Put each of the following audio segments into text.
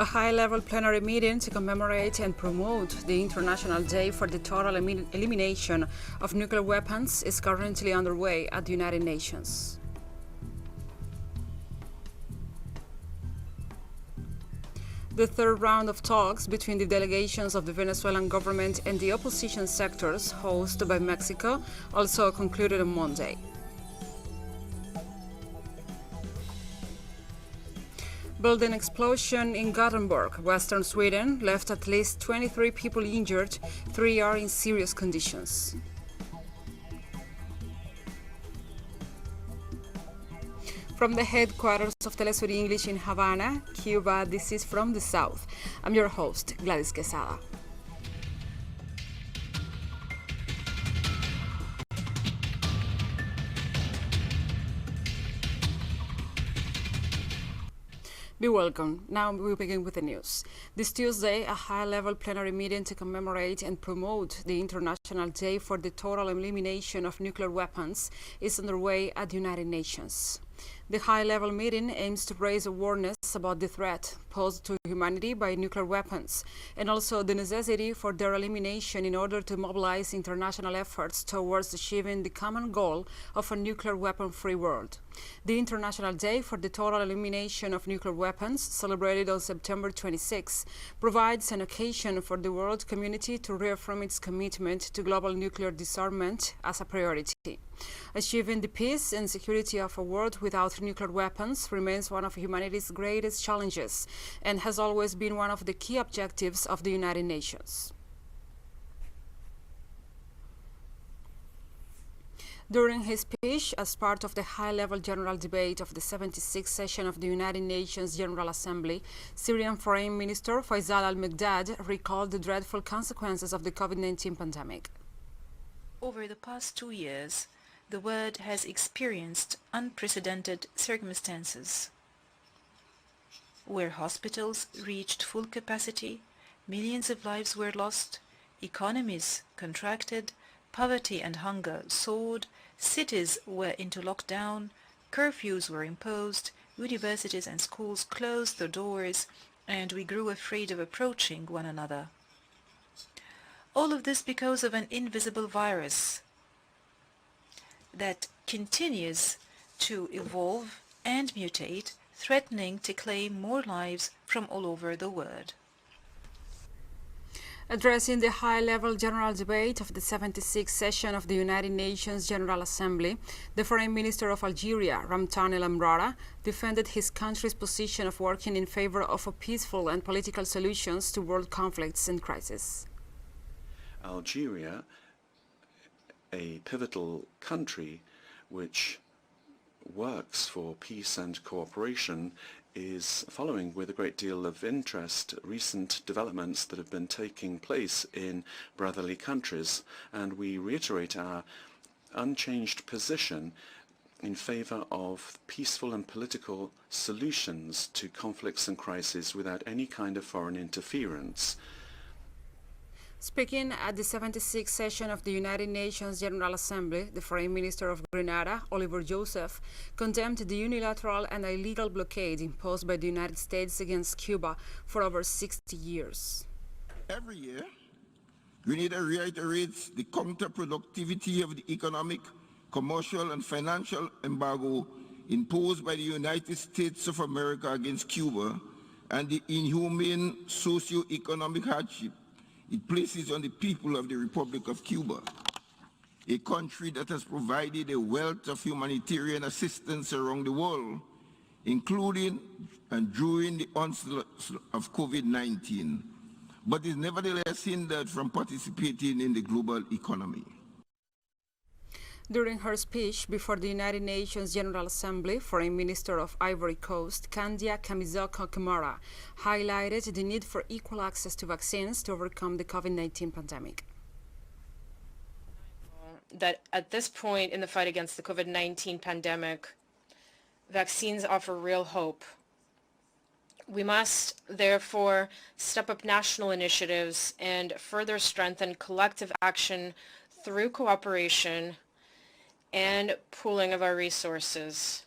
A high-level plenary meeting to commemorate and promote the International Day for the Total Elimination of Nuclear Weapons is currently underway at the United Nations. The third round of talks between the delegations of the Venezuelan government and the opposition sectors, hosted by Mexico, also concluded on Monday. Building explosion in Gothenburg, western Sweden, left at least 23 people injured, 3 are in serious conditions. From the headquarters of TeleSUR English in Havana, Cuba, this is From the South. I'm your host, Gladys Quesada. Be welcome. Now we begin with the news. This Tuesday, a high-level plenary meeting to commemorate and promote the International Day for the Total Elimination of Nuclear Weapons is underway at the United Nations. The high-level meeting aims to raise awareness about the threat posed to humanity by nuclear weapons and also the necessity for their elimination in order to mobilize international efforts towards achieving the common goal of a nuclear weapon-free world. The International Day for the Total Elimination of Nuclear Weapons, celebrated on September 26, provides an occasion for the world community to reaffirm its commitment to global nuclear disarmament as a priority. Achieving the peace and security of a world without nuclear weapons remains one of humanity's greatest challenges and has always been one of the key objectives of the United Nations. During his speech, as part of the high-level general debate of the 76th session of the United Nations General Assembly, Syrian Foreign Minister Faisal al-Mekdad recalled the dreadful consequences of the COVID-19 pandemic. Over the past 2 years, the world has experienced unprecedented circumstances, where hospitals reached full capacity, millions of lives were lost, economies contracted, poverty and hunger soared, cities were into lockdown, curfews were imposed, universities and schools closed their doors, and we grew afraid of approaching one another. All of this because of an invisible virus that continues to evolve and mutate, threatening to claim more lives from all over the world. Addressing the high-level general debate of the 76th session of the United Nations General Assembly, the Foreign Minister of Algeria, Ramtan El Amrara, defended his country's position of working in favor of a peaceful and political solutions to world conflicts and crises. Algeria, a pivotal country which works for peace and cooperation, is following with a great deal of interest recent developments that have been taking place in brotherly countries, and we reiterate our unchanged position in favor of peaceful and political solutions to conflicts and crises without any kind of foreign interference. Speaking at the 76th session of the United Nations General Assembly, the Foreign Minister of Grenada, Oliver Joseph, condemned the unilateral and illegal blockade imposed by the United States against Cuba for over 60 years. Every year, Grenada reiterates the counterproductivity of the economic, commercial, and financial embargo imposed by the United States of America against Cuba and the inhumane socio-economic hardship it places on the people of the Republic of Cuba, a country that has provided a wealth of humanitarian assistance around the world, including and during the onslaught of COVID-19, but is nevertheless hindered from participating in the global economy. During her speech before the United Nations General Assembly, Foreign Minister of Ivory Coast, Kandia Kamizoko Kamara, highlighted the need for equal access to vaccines to overcome the COVID-19 pandemic. That at this point in the fight against the COVID-19 pandemic, vaccines offer real hope. We must, therefore, step up national initiatives and further strengthen collective action through cooperation and pooling of our resources.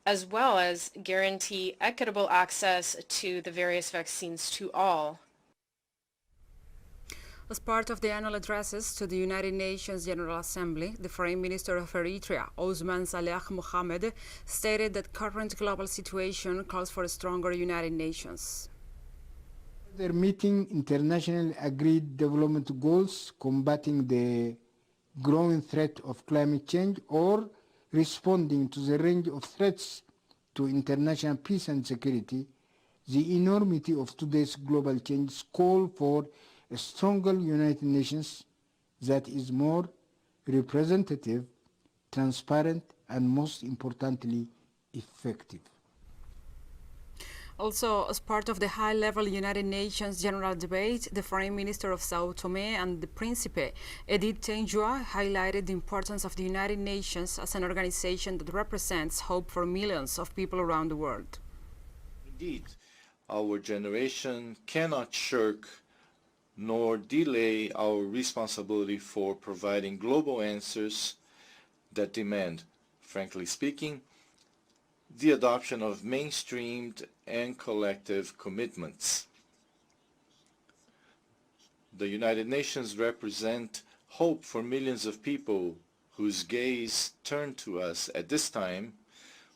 as well as guarantee equitable access to the various vaccines to all. As part of the annual addresses to the United Nations General Assembly, the Foreign Minister of Eritrea, Ousmane Saleh Mohamed, stated that current global situation calls for a stronger United Nations. They're meeting internationally agreed development goals, combating the growing threat of climate change, or responding to the range of threats to international peace and security. The enormity of today's global change calls for a stronger United Nations that is more representative, transparent, and most importantly, effective. Also, as part of the high-level United Nations General Debate, the Foreign Minister of São Tomé and Príncipe, Edith Tenjua, highlighted the importance of the United Nations as an organization that represents hope for millions of people around the world. Indeed, our generation cannot shirk nor delay our responsibility for providing global answers that demand, frankly speaking, the adoption of mainstreamed and collective commitments. The United Nations represent hope for millions of people whose gaze turn to us at this time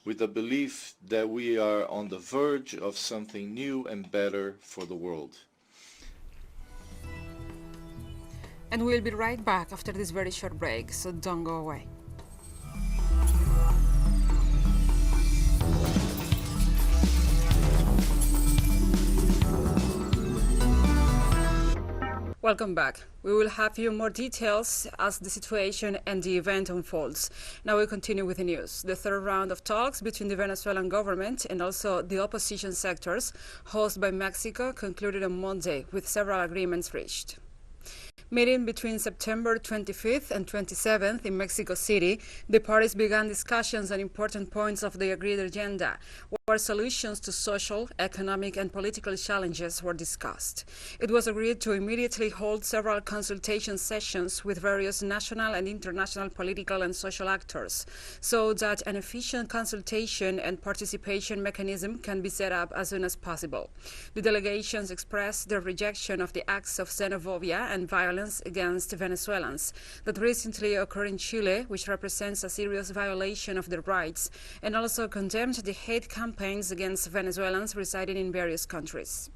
with the belief that we are on the verge of something new and better for the world. And we'll be right back after this very short break, so don't go away. Welcome back. We will have you more details as the situation and the event unfolds. Now we continue with the news. The third round of talks between the Venezuelan government and also the opposition sectors, hosted by Mexico, concluded on Monday with several agreements reached. Meeting between September 25th and 27th in Mexico City, the parties began discussions on important points of the agreed agenda, where solutions to social, economic, and political challenges were discussed. It was agreed to immediately hold several consultation sessions with various national and international political and social actors, so that an efficient consultation and participation mechanism can be set up as soon as possible. The delegations expressed their rejection of the acts of xenophobia and violence against Venezuelans that recently occurred in Chile, which represents a serious violation of their rights, and also condemned the hate campaigns against Venezuelans residing in various countries.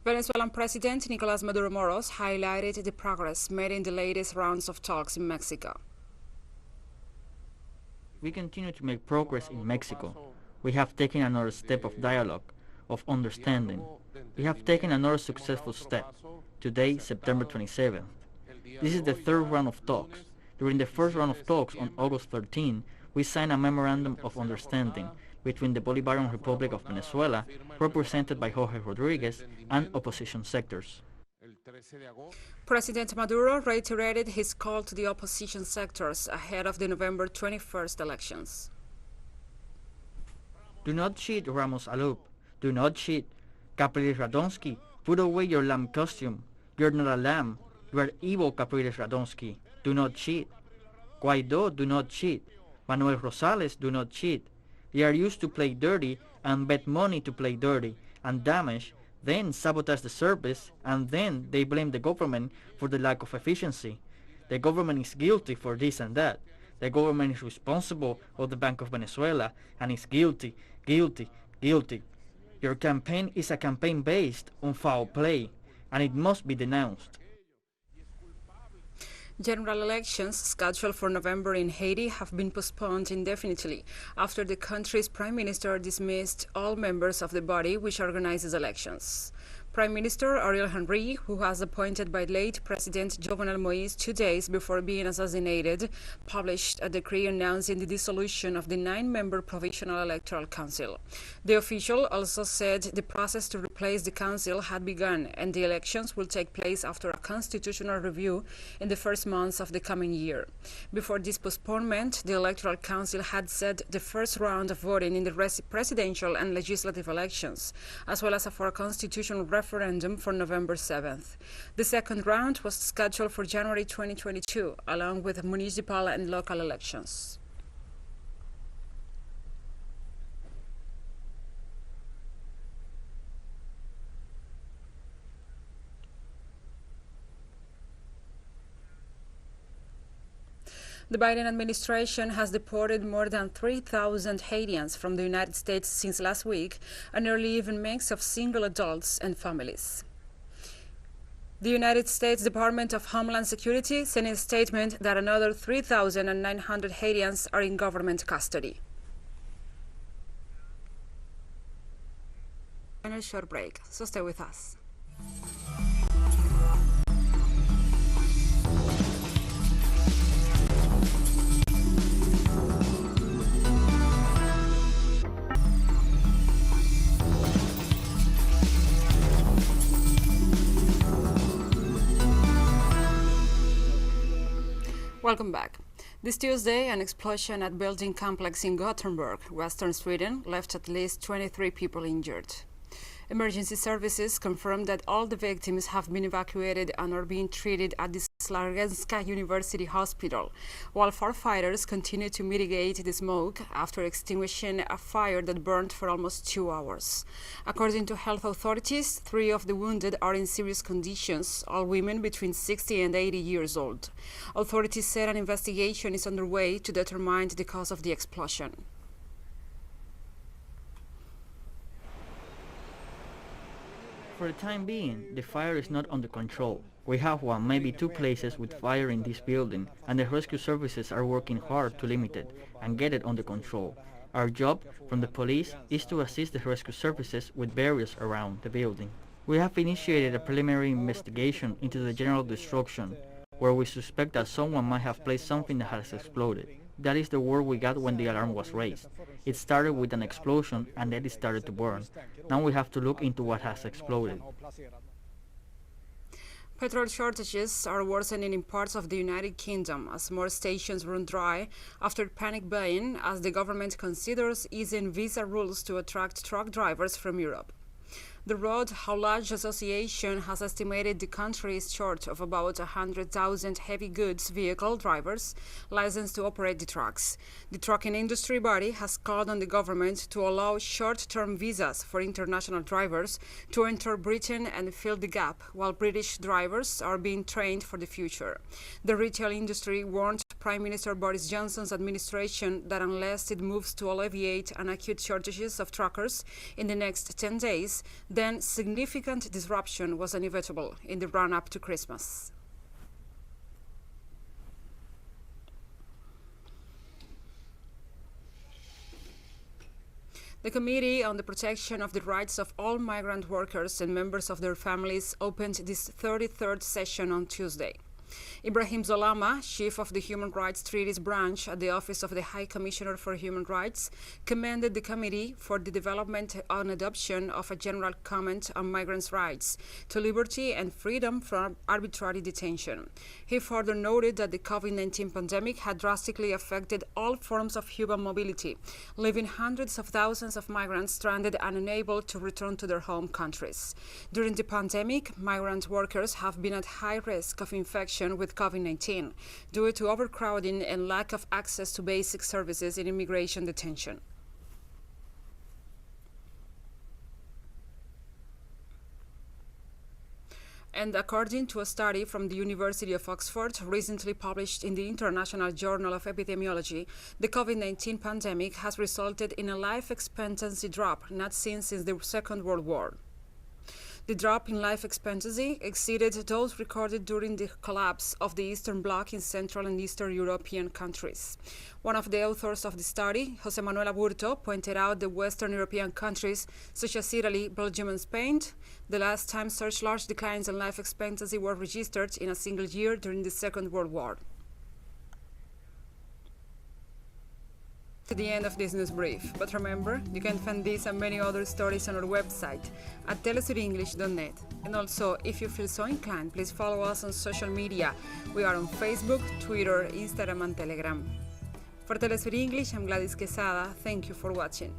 Venezuelan President Nicolás Maduro Moros highlighted the progress made in the latest rounds of talks in Mexico. We continue to make progress in Mexico. We have taken another step of dialogue, of understanding. We have taken another successful step. Today, September 27th. This is the third round of talks. During the first round of talks on August 13, we signed a memorandum of understanding between the Bolivarian Republic of Venezuela, represented by Jorge Rodriguez, and opposition sectors. President Maduro reiterated his call to the opposition sectors ahead of the November 21st elections. Do not cheat, Ramos Alup. Do not cheat. Capriles Radonsky, put away your lamb costume. You're not a lamb. You are evil, Capriles Radonsky. Do not cheat. Guaido, do not cheat. Manuel Rosales, do not cheat. They are used to play dirty and bet money to play dirty and damage, then sabotage the service, and then they blame the government for the lack of efficiency. The government is guilty for this and that. The government is responsible of the Bank of Venezuela and is guilty, guilty, guilty. Your campaign is a campaign based on foul play, and it must be denounced. General elections scheduled for November in Haiti have been postponed indefinitely after the country's prime minister dismissed all members of the body which organizes elections. Prime Minister Ariel Henry, who was appointed by late President Jovenel Moïse 2 days before being assassinated, published a decree announcing the dissolution of the 9-member Provisional Electoral Council. The official also said the process to replace the council had begun and the elections will take place after a constitutional review in the first months of the coming year. Before this postponement, the Electoral Council had set the first round of voting in the presidential and legislative elections, as well as for a constitutional referendum referendum for November 7th. The second round was scheduled for January 2022, along with municipal and local elections. The Biden administration has deported more than 3,000 Haitians from the United States since last week, a nearly even mix of single adults and families. The United States Department of Homeland Security sent a statement that another 3,900 Haitians are in government custody. And a short break, so stay with us. Welcome back. This Tuesday, an explosion at building complex in Gothenburg, western Sweden, left at least 23 people injured. Emergency services confirmed that all the victims have been evacuated and are being treated at the Sahlgrenska University Hospital, while firefighters continue to mitigate the smoke after extinguishing a fire that burned for almost 2 hours. According to health authorities, 3 of the wounded are in serious conditions, all women between 60 and 80 years old. Authorities said an investigation is underway to determine the cause of the explosion. For the time being, the fire is not under control. We have one, maybe 2 places with fire in this building, and the rescue services are working hard to limit it and get it under control. Our job from the police is to assist the rescue services with barriers around the building. We have initiated a preliminary investigation into the general destruction, where we suspect that someone might have placed something that has exploded. That is the word we got when the alarm was raised. It started with an explosion and then it started to burn. Now we have to look into what has exploded. Petrol shortages are worsening in parts of the United Kingdom as more stations run dry after panic buying as the government considers easing visa rules to attract truck drivers from Europe. The Road Haulage Association has estimated the country is short of about 100,000 heavy goods vehicle drivers licensed to operate the trucks. The trucking industry body has called on the government to allow short-term visas for international drivers to enter Britain and fill the gap, while British drivers are being trained for the future. The retail industry warned Prime Minister Boris Johnson's administration that unless it moves to alleviate an acute shortages of truckers in the next 10 days, then significant disruption was inevitable in the run-up to Christmas. The Committee on the Protection of the Rights of All Migrant Workers and Members of Their Families opened this 33rd session on Tuesday. Ibrahim Zolama, chief of the Human Rights Treaties branch at the Office of the High Commissioner for Human Rights, commended the committee for the development and adoption of a general comment on migrants' rights to liberty and freedom from arbitrary detention. He further noted that the COVID-19 pandemic had drastically affected all forms of human mobility, leaving hundreds of thousands of migrants stranded and unable to return to their home countries. During the pandemic, migrant workers have been at high risk of infection with COVID-19 due to overcrowding and lack of access to basic services in immigration detention. And according to a study from the University of Oxford, recently published in the International Journal of Epidemiology, the COVID-19 pandemic has resulted in a life expectancy drop not seen since the Second World War. The drop in life expectancy exceeded those recorded during the collapse of the Eastern Bloc in Central and Eastern European countries. One of the authors of the study, José Manuel Aburto, pointed out that Western European countries such as Italy, Belgium and Spain, the last time such large declines in life expectancy were registered in a single year during the Second World War. To the end of this news brief, but remember, you can find this and many other stories on our website at telesurenglish.net. And also, if you feel so inclined, please follow us on social media. We are on Facebook, Twitter, Instagram and Telegram. For TeleSUR English, I'm Gladys Quesada. Thank you for watching.